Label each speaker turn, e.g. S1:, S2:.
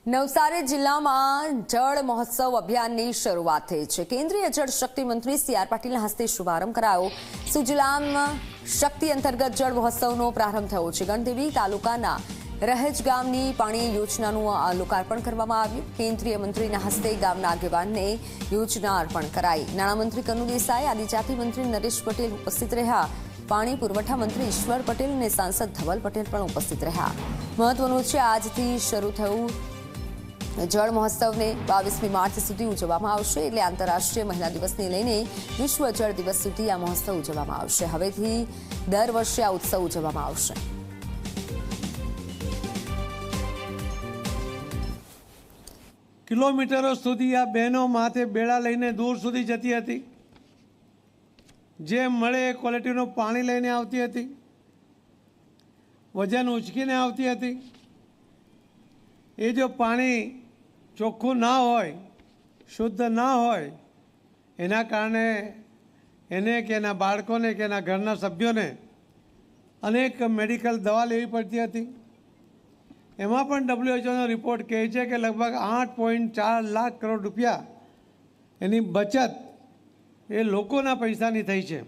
S1: નવસારી જિલ્લામાં જળ મહોત્સવ અભિયાનની શરૂઆત થઈ છે। કેન્દ્રીય જળ શક્તિ મંત્રી સી.આર. પાટીલના હસ્તે શુભારંભ કરાયો। સુજલામ શક્તિ અંતર્ગત જળ મહોત્સવનો પ્રારંભ થયો છે। ગણદેવી તાલુકાના રહેજ ગામની પાણી યોજનાનું લોકાર્પણ કરવામાં આવ્યું। કેન્દ્રીય મંત્રીના હસ્તે ગામના આગેવાનને યોજના અર્પણ કરાઈ। નાણામંત્રી કનુ દેસાઈ, આદિજાતિ મંત્રી નરેશ પટેલ ઉપસ્થિત રહ્યા। પાણી પુરવઠા મંત્રી ઈશ્વર પટેલ અને સાંસદ ધવલ પટેલ પણ ઉપસ્થિત રહ્યા। મહત્વનું છે, આજથી શરૂ થયું જળ મહોત્સવને 22મી માર્ચ સુધી ઉજવવામાં આવશે। એટલે આંતરરાષ્ટ્રીય મહિલા દિવસને લઈને વિશ્વ જળ દિવસ સુધી આ મહોત્સવ ઉજવવામાં આવશે। હવેથી દર વર્ષે આ ઉત્સવ ઉજવવામાં આવશે।
S2: કિલોમીટરો સુધી આ બહેનો માથે બેડા લઈને દૂર સુધી જતી હતી। જે મળે એ ક્વોલિટીનું પાણી લઈને આવતી હતી, વજન ઉંચકીને આવતી હતી। એ જો પાણી ચોખ્ખું ના હોય, શુદ્ધ ના હોય, એના કારણે એને કે એના બાળકોને કે એના ઘરના સભ્યોને અનેક મેડિકલ દવા લેવી પડતી હતી। એમાં પણ WHO રિપોર્ટ કહે છે કે લગભગ 8.4 લાખ કરોડ રૂપિયા એની બચત એ લોકોના પૈસાની થઈ છે।